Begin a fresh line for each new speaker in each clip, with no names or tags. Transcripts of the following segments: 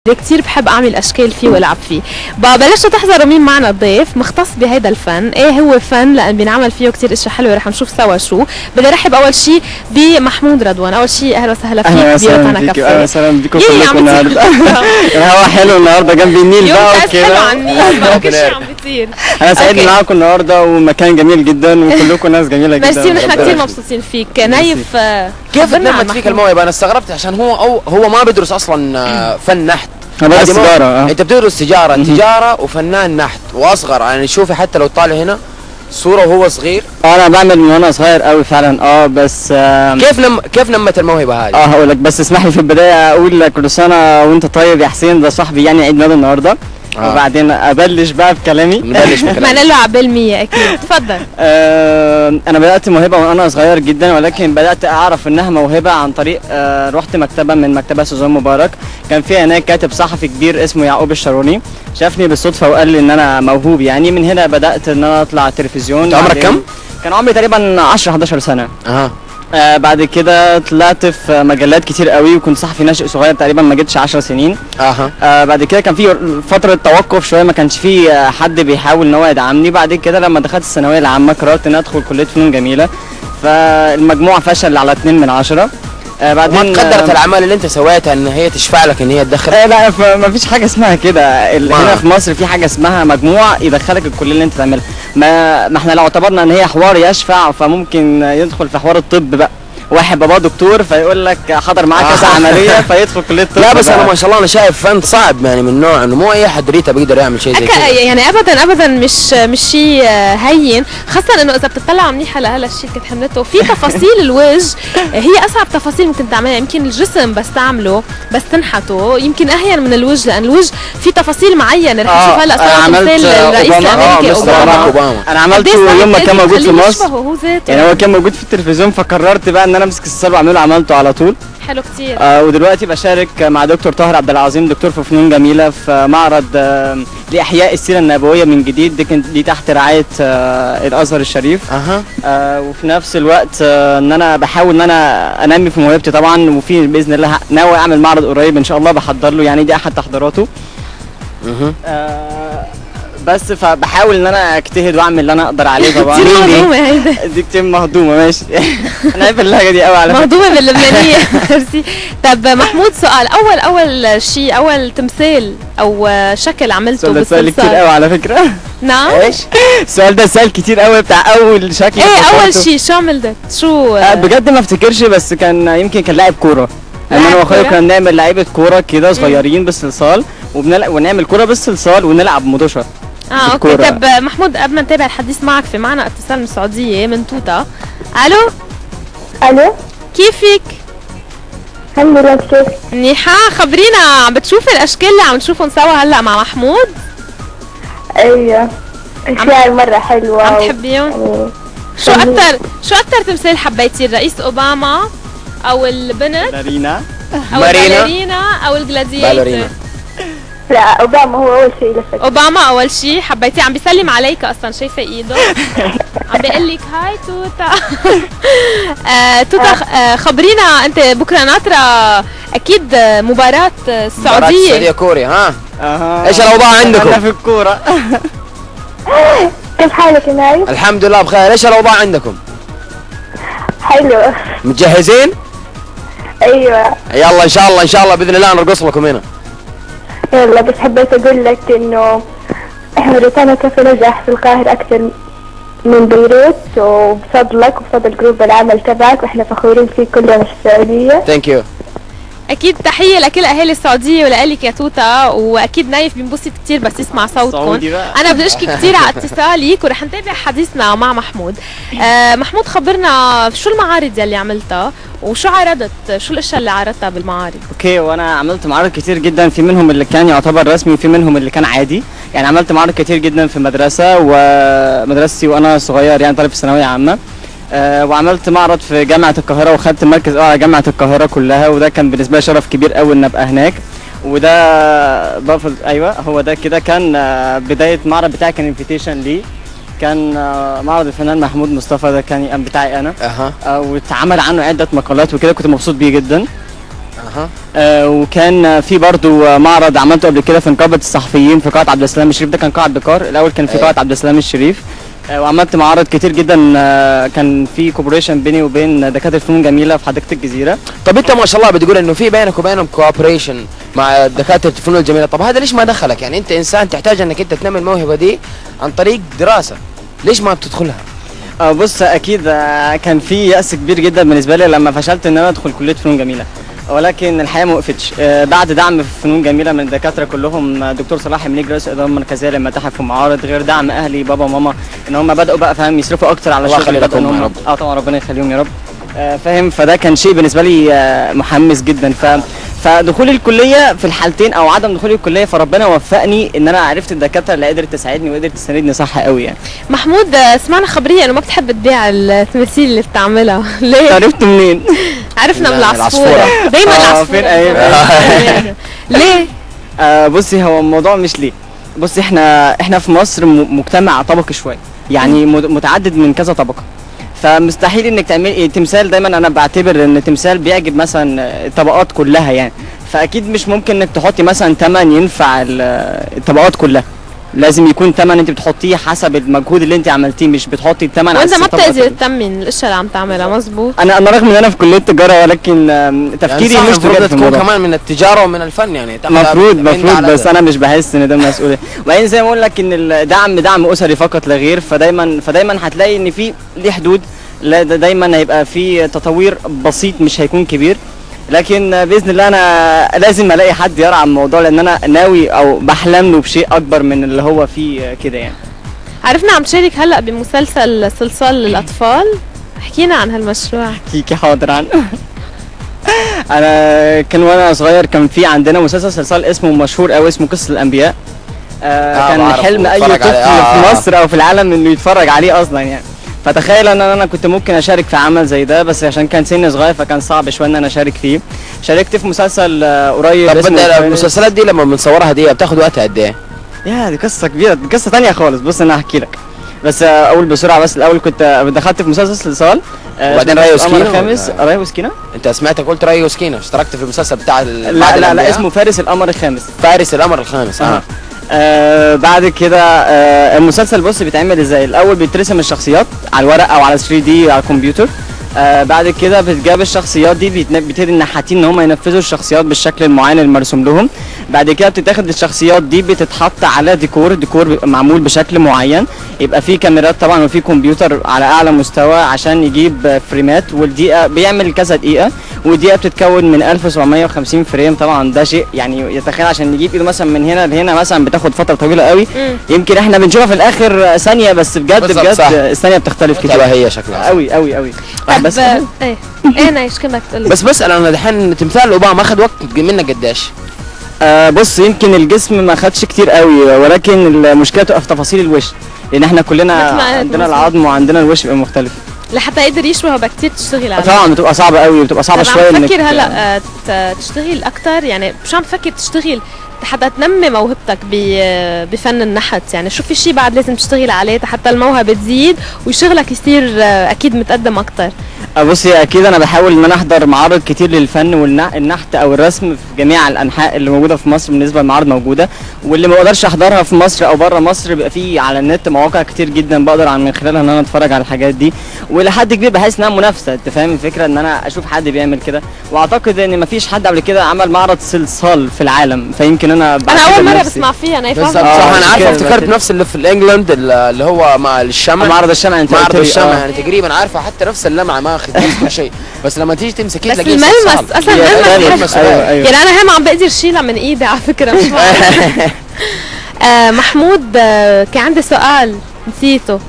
كتير بحب اعمل اشكال فيه والعب فيه. بلشتوا تحضروا مين معنا الضيف مختص بهيدا الفن. ايه هو فن؟ لان بنعمل فيه كتير اشياء حلوه، رح نشوف سوا شو. بدي ارحب اول شيء بمحمود رضوان. اول شيء اهلا وسهلا فيك ببيوتنا كافيه.
اهلا وسهلا بكم كلكم النهارده. الهواء حلو النهارده جنب النيل بقى وكده.
حلو على النيل بقى كل شيء عم بيصير.
انا سعيد معاكم النهارده ومكان جميل جدا وكلكم ناس جميله جدا.
ميرسي ونحن كثير مبسوطين فيك. نايف
كيف نمت فيك الموهبه؟ انا استغربت عشان هو ما بيدرس اصلا فن نحت.
بدرس تجاره.
انت بتدرس تجاره وفنان نحت واصغر. يعني شوفي حتى لو طالع هنا صوره وهو صغير.
انا بعمل من وانا صغير قوي فعلا. بس
كيف نمت الموهبه هذه؟
هقول لك، بس اسمح لي في البدايه اقول كل سنه وانت طيب يا حسين. ده صاحبي يعني عيد ميلاده النهارده. وبعدين ابلش بقى بكلامي.
ما له عبال 100 اكيد. تفضل.
انا بدات موهبه وانا صغير جدا، ولكن بدات اعرف انها موهبه عن طريق رحت مكتبه من مكتبه سوزان مبارك. كان فيها هناك كاتب صحفي كبير اسمه يعقوب الشاروني، شافني بالصدفه وقال لي ان انا موهوب. يعني من هنا بدات ان انا اطلع التلفزيون.
عمرك كم؟
كان عمري تقريبا 10 11 سنه. بعد كده طلعت في مجلات كتير قوي، وكنت صحفي ناشئ صغير تقريبا ما جتش 10 سنين. بعد كده كان في فتره توقف شويه، ما كانش في حد بيحاول ان هو يدعمني. بعد كده لما دخلت الثانويه العامه قررت ان ادخل كليه فنون جميله، فالمجموع فشل على 2 من 10.
بعدين ما قدرت الاعمال اللي انت سويتها ان هي تشفع لك ان هي تدخل؟
لا، ما فيش حاجه اسمها كده. هنا في مصر في حاجه اسمها مجموع يدخلك الكليه اللي انت تعملها. ما احنا لو اعتبرنا ان هي حوار يشفع، فممكن يدخل في حوار الطب بقى. واحد باباه دكتور فيقول لك حضر معاه كذا عمليه فيدخل كليه الطب.
لا بس انا ما شاء الله انا شايف فن صعب يعني من نوع انه مو اي حد ريتا بيقدر يعمل شيء زي كذا.
يعني ابدا مش شيء هين، خاصه انه اذا بتطلع منيح على هلا الشيء كنت حملته في تفاصيل الوجه. هي اصعب تفاصيل ممكن تعملها. يمكن الجسم بس تعمله بس تنحته يمكن اهين من الوجه، لان الوجه في تفاصيل معينه. رح نشوف هلا صوره تمثال الرئيس الامريكي
اوباما.
انا عملته يوم ما كان موجود في مصر. يعني هو كان موجود في التلفزيون، فقررت بقى ان انا امسك الصاله واعمله. عملته على طول.
حلو كتير.
ودلوقتي بشارك مع دكتور طاهر عبد العظيم، دكتور في فنون جميله، في معرض لاحياء السيره النبويه من جديد. دي تحت رعايه الازهر الشريف. وفي نفس الوقت ان انا بحاول ان انا انمي في موهبتي طبعا. وفي باذن الله ناوي اعمل معرض قريب ان شاء الله بحضر له، يعني دي احد تحضيراته. بس فبحاول ان انا اجتهد واعمل اللي انا اقدر عليه طبعا.
كتير مهضومه هيدا.
دي كتير مهضومه. ماشي. انا عارف اللهجه دي قوي على فكره.
مهضومه باللبنانيه. ميرسي. طب محمود، سؤال اول شيء، اول تمثال او شكل عملته
بالصلصال. كتير قوي على فكره.
نعم.
ايش
السؤال ده سؤال كتير قوي بتاع اول شكل.
ايه اول شيء شو عملت؟ شو
بجد ما افتكرش، بس كان يمكن كان لاعب كوره. انا واخويا كنا بنعمل لعيبه كوره كده صغيرين بالصلصال، ونعمل كوره بالصلصال ونلعب مدوشه.
اوكي. طب محمود، قبل ما نتابع الحديث معك، في معنا اتصال من السعوديه من توتا. الو كيفك؟
الحمد لله. كيف؟
منيحه. خبرينا، عم بتشوفي الاشكال اللي عم نشوفهم سوا هلا مع محمود؟
ايوه، اشياء مره حلوه.
عم تحبيهم؟ شو اكثر تمثال حبيتي؟ الرئيس اوباما او البنت
مارينا
او الباليرينا او الجلاديتور؟
لا، اوباما هو اول شيء لفت.
اوباما اول شيء حبيتيه. عم بيسلم عليك اصلا، شايفه ايده. عم بيقول لك هاي توتا. توتا، خبرينا انت بكره ناطره اكيد مباراه السعوديه
كوريا. ايش الاوضاع عندكم؟
انا في الكوره.
كيف حالك يا نايف؟
الحمد لله بخير. ايش الاوضاع عندكم؟
حلو.
متجهزين؟
ايوه
يلا ان شاء الله باذن الله نرقص لكم هنا.
يلا، بس حبيت اقول لك انه احنا روتانا كيف نجح في القاهرة اكثر من بيروت، وبفضلك وبفضل جروب العمل تبعك، واحنا فخورين فيك كلنا في السعودية.
ثانك يو.
اكيد تحيه لكل اهالي السعوديه ولك يا توتا. واكيد نايف بينبسط كثير بس يسمع صوتكم. انا بدي اشكي كثير على اتصالك، ورح نتابع حديثنا مع محمود. محمود، خبرنا شو المعارض يلي عملتها وشو عرضت؟ شو الاشياء اللي عرضتها بالمعارض؟
اوكي، وانا عملت معارض كتير جدا، في منهم اللي كان يعتبر رسمي وفي منهم اللي كان عادي. يعني عملت معارض كتير جدا في مدرسه، ومدرستي وانا صغير يعني طالب في ثانويه عامه. وعملت معرض في جامعه القاهره وخدت مركز على جامعه القاهره كلها، وده كان بالنسبه لي شرف كبير قوي ان ابقى هناك. وده ايوه هو ده كده كان بدايه المعرض بتاعي، كان انفيتيشن لي. كان معرض الفنان محمود مصطفى، ده كان بتاعي انا. واتعمل عنه عده مقالات وكده، كنت مبسوط بيه جدا. وكان في برضو معرض عملته قبل كده في نقابه الصحفيين في قاعه عبد السلام الشريف، ده كان قاعه بكار الاول، كان في قاعه عبد السلام الشريف. وعملت معارض كتير جدا، كان في كوبريشن بيني وبين دكاتره فنون جميله في حديقه الجزيره.
طب انت ما شاء الله بتقول انه في بينك وبينهم كوبريشن مع دكاتره الفنون الجميله، طب هذا ليش ما دخلك؟ يعني انت انسان تحتاج انك انت تنمي الموهبه دي عن طريق دراسه، ليش ما بتدخلها؟
بص اكيد كان في يأس كبير جدا بالنسبه لي لما فشلت ان انا ادخل كليه فنون جميله، ولكن الحقيقه ما وقفتش. بعد دعم في فنون جميله من الدكاتره كلهم، دكتور صلاح منيج رئيس الاداره المركزيه للمتاحف والمعارض، غير دعم اهلي بابا وماما ان هم بداوا بقى فاهم يصرفوا اكتر على
الله
الشغل،
يخلي لهم يا رب.
طبعا ربنا يخليهم يا رب. فاهم، فده كان شيء بالنسبه لي محمس جدا. فدخول الكليه في الحالتين او عدم دخول الكليه فربنا وفقني ان انا عرفت الدكاتره اللي قدرت تساعدني وقدرت تساندني صح قوي يعني.
محمود، سمعنا خبريه انه ما بتحب تبيع التماثيل اللي بتعملها. ليه؟
عرفت منين؟
عرفنا من العصفوره،
العصفورة.
دايما العصفوره.
فين ايوه.
ليه؟
بصي هو الموضوع مش ليه، بصي احنا في مصر مجتمع طبقي شويه، يعني متعدد من كذا طبقه، فمستحيل انك تعملي تمثال. دايما انا بعتبر ان تمثال بيعجب مثلا الطبقات كلها يعني، فاكيد مش ممكن انك تحطي مثلا ثمن ينفع الطبقات كلها، لازم يكون ثمن انت بتحطيه حسب المجهود اللي انت عملتيه، مش بتحطي الثمن.
وانت ما بتقدر تثمن الاشياء اللي عم تعملها، مظبوط.
انا رغم ان انا في كليه تجاره، ولكن تفكيري
يعني
مش تجاري في الموضوع
كمان من التجاره ومن الفن يعني.
مفروض بس انا مش بحس ان ده مسؤوليه. وبعدين زي ما اقول لك ان الدعم دعم اسري فقط لا غير، فدايما هتلاقي ان في ليه حدود، لا دايما هيبقى في تطوير بسيط مش هيكون كبير، لكن باذن الله انا لازم الاقي حد يرعى الموضوع، لان انا ناوي او بحلم له بشيء اكبر من اللي هو فيه كده يعني.
عرفنا عم تشارك هلا بمسلسل صلصال للاطفال، حكينا عن هالمشروع.
كيكي حاضر عنه. انا كان وانا صغير كان في عندنا مسلسل صلصال اسمه مشهور قوي، اسمه قصة الانبياء. كان حلم اي طفل في مصر او في العالم انه يتفرج عليه اصلا يعني. فتخيل ان انا كنت ممكن اشارك في عمل زي ده، بس عشان كان سني صغير فكان صعب شويه ان انا اشارك فيه. شاركت في مسلسل قريب.
طب المسلسلات دي لما بنصورها دي بتاخد وقت قد ايه؟
يا دي قصه كبيره، دي قصه ثانيه خالص. بص انا هحكي لك بس اقول بسرعه. بس الاول كنت دخلت في مسلسل صلصال،
وبعدين ري وسكينه
الخامس. ري وسكينه،
انت سمعتك قلت ري وسكينه، اشتركت في المسلسل بتاع
لا اسمه فارس القمر الخامس.
فارس القمر الخامس.
بعد كده المسلسل بص بيتعمل ازاي. الاول بيترسم الشخصيات على الورق او على 3 دي على الكمبيوتر. بعد كده بتجاب الشخصيات دي، بيبتدي النحاتين ان هم ينفذوا الشخصيات بالشكل المعين المرسوم لهم. بعد كده بتتاخد الشخصيات دي بتتحط على ديكور معمول بشكل معين، يبقى فيه كاميرات طبعا وفيه كمبيوتر على اعلى مستوى عشان يجيب فريمات، والدقيقه بيعمل كذا دقيقه، والدقيقه بتتكون من 1750 فريم. طبعا ده شيء يعني يتخيل عشان نجيب ايده مثلا من هنا لهنا مثلا بتاخد فتره طويله قوي. يمكن احنا بنشوفها في الاخر ثانيه، بس بجد الثانيه بتختلف كتير.
هي شكلها
قوي قوي قوي.
بس ايه نايش كما تقول.
بس بسأل انا دحين تمثال اوباما اخذ وقت منك قديش؟
بص يمكن الجسم ما خدش كتير قوي، ولكن المشكله تبقى في تفاصيل الوش، لان احنا كلنا عندنا العظم وعندنا الوش بيبقى مختلف.
لحتى يقدر يشبه بدك تشتغل عليه.
طبعا بتبقى صعبه قوي وبتبقى صعبه شويه.
عم تفكر هلا تشتغل اكثر يعني؟ شو عم تفكر تشتغل حتى تنمي موهبتك بفن النحت؟ يعني شو في شيء بعد لازم تشتغل عليه حتى الموهبه تزيد وشغلك يصير اكيد متقدم اكثر؟
بصي اكيد انا بحاول ان انا احضر معارض كتير للفن والنحت او الرسم في جميع الانحاء اللي موجوده في مصر. بالنسبه للمعارض موجوده، واللي ما بقدرش احضرها في مصر او بره مصر بيبقى في على النت مواقع كتير جدا بقدر من خلالها ان انا اتفرج على الحاجات دي، ولحد كبير بحس انها منافسه. انت فاهم الفكره، ان انا اشوف حد بيعمل كده، واعتقد ان ما فيش حد قبل كده عمل معرض صلصال في العالم، فيمكن انا
اول مره بسمع فيها. انا
صح انا عارفه، افتكرت نفس اللي في انجلند اللي هو مع الشمع،
معرض الشمع. انت
معرض الشمع يعني تقريبا عارفه حتى نفس اللمعه ما اخذ نفس شيء، بس لما تيجي تمسكيه
بس الملمس اصلا الملمس يعني انا هم عم بقدر شيلها من ايدي على فكره مش محمود، كان عندي سؤال نسيته.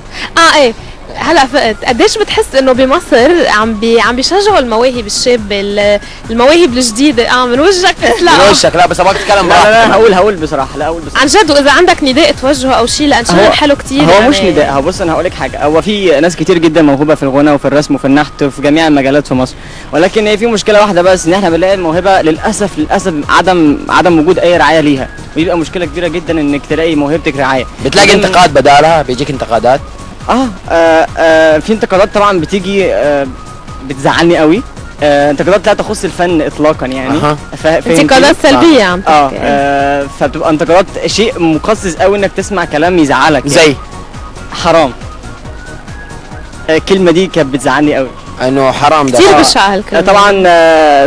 ايه هلا فقت. قديش بتحس انه بمصر عم بيشجعوا المواهب الشابه، المواهب الجديده؟ من وجهك تطلع
من وجهك. لا بس ابغاك تتكلم
لا هقول بصراحه. لا اقول بصراحه
عن جد، واذا عندك نداء توجهه او شيء، لان شغل حلو كتير.
هو يعني مش نداء. هو بص انا هقول لك حاجه، هو في ناس كتير جدا موهوبه في الغنى وفي الرسم وفي النحت وفي جميع المجالات في مصر، ولكن هي في مشكله واحده بس، ان احنا بنلاقي الموهبه للاسف عدم وجود اي رعايه ليها، ويبقى مشكله كبيره جدا انك تلاقي موهبتك رعايه.
بتلاقي انتقاد بدالها، بيجيك انتقادات.
في انتقادات طبعا بتيجي بتزعلني قوي، انتقادات لا تخص الفن اطلاقا يعني.
انتقادات سلبيه عم تحكي.
فبتبقى انتقادات شيء مقزز قوي انك تسمع كلام يزعلك
زي
يعني. حرام. الكلمه دي كانت بتزعلني قوي،
انه حرام ده.
كثير بشعه هالكلمه.
طبعا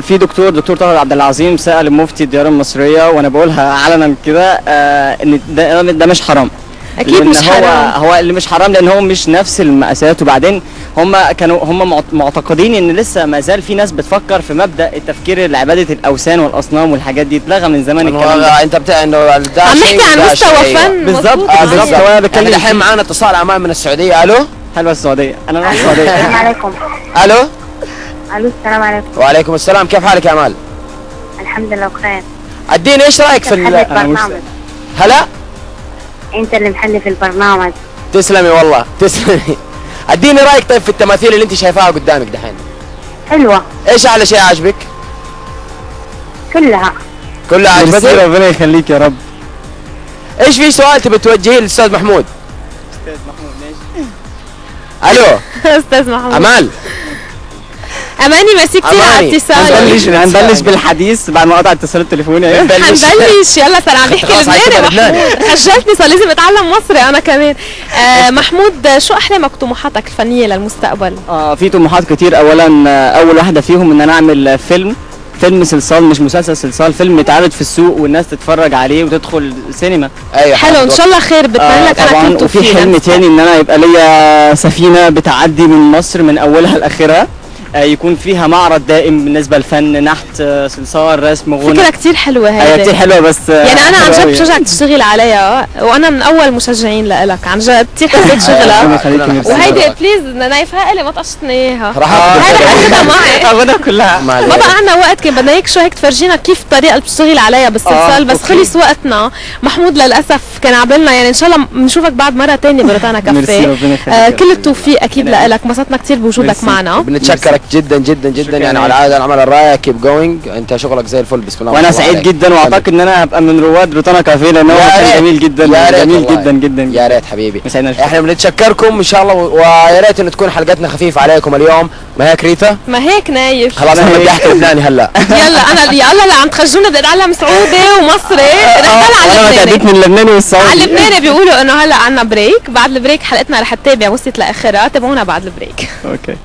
في دكتور طاهر عبد العظيم سأل مفتي الديار المصرية، وانا بقولها علنا كده ان ده مش حرام.
اكيد مش حرام.
هو اللي مش حرام لان هو مش نفس المقاسات، وبعدين هم معتقدين ان لسه ما زال في ناس بتفكر في مبدأ التفكير لعبادة الاوثان والاصنام والحاجات دي اتلغى من زمان الكلام ده.
انت انه ده
عم نحكي عن مستوى فن.
بالظبط وانا بتكلم
الحين معانا اتصال اعمال من السعودية. الو.
حلوة السعودية، انا من السعودية.
السلام عليكم.
الو.
الو السلام عليكم.
وعليكم السلام، كيف حالك يا امال؟
الحمد لله بخير.
اديني ايش رايك في
البرنامج؟
هلا.
انت اللي محلي في البرنامج.
تسلمي والله تسلمي. اديني رايك طيب في التماثيل اللي انت شايفاها قدامك دحين.
حلوة.
ايش اعلى شيء عاجبك؟
كلها
عجبتك؟
ربنا يخليك يا رب.
ايش في سؤال تبي توجهيه للاستاذ محمود؟
استاذ محمود ماشي.
الو.
استاذ محمود.
امال.
اماني ميرسي كثير على اتصالك.
هنبلش بالحديث بعد ما قطع الاتصال التليفوني.
حنبلش يلا صار عم بيحكي لبناني. خجلتني صار لازم اتعلم مصري انا كمان. محمود، شو احلامك وطموحاتك الفنيه للمستقبل؟
في طموحات كتير. اولا اول واحده فيهم ان انا اعمل فيلم صلصال، مش مسلسل صلصال، فيلم يتعرض في السوق والناس تتفرج عليه وتدخل سينما.
ايوه
حلو ان شاء الله خير. بتمنى لك انا كنت
وفي حلم تاني ان انا يبقى ليا سفينه بتعدي من مصر من اولها لاخرها، يكون فيها معرض دائم بالنسبه للفن، نحت، صلصال، رسم، غنى.
فكره كثير حلوه هيدي.
كثير حلوه بس
يعني انا عن جد بشجعك تشتغل عليها، وانا من اول مشجعين لك عن جد. كثير حبيت شغلك. وهيدي بليز نايفها الي ما طقشتني اياها. هيدا حكيتها معي.
غنى كلها
ما بقى عندنا وقت، كان بدنا هيك شو هيك تفرجينا كيف الطريقه اللي بتشتغل عليها بالصلصال. بس خلص وقتنا. محمود للاسف كان عبالنا، يعني ان شاء الله بنشوفك بعد مره ثانيه بروتانا كافيه. كل التوفيق اكيد لك. انبسطنا كثير بوجودك معنا.
بنتشكرك جدا جدا جدا يعني على هذا العمل الرائع. كيب جوينج، انت شغلك زي الفل. بسم الله.
وانا سعيد جدا، واعتقد ان انا هبقى من رواد روتانا كافيه لانه هو جميل جدا. جميل جدا جدا.
يا ريت حبيبي. احنا بنتشكركم ان شاء الله، ويا ريت انه تكون حلقتنا خفيفه عليكم اليوم. ما هيك ريتا؟
ما هيك نايف.
خلاص انا بدي احكي لبناني هلا.
يلا لا عم تخجونا. بدي اتعلم سعودي ومصري. رح على
لبناني. من اللبناني والسعودي.
على اللبناني بيقولوا انه هلا عنا بريك. بعد البريك حلقتنا رح تتابع وصلت لاخرها. تابعونا بعد البريك.
اوكي.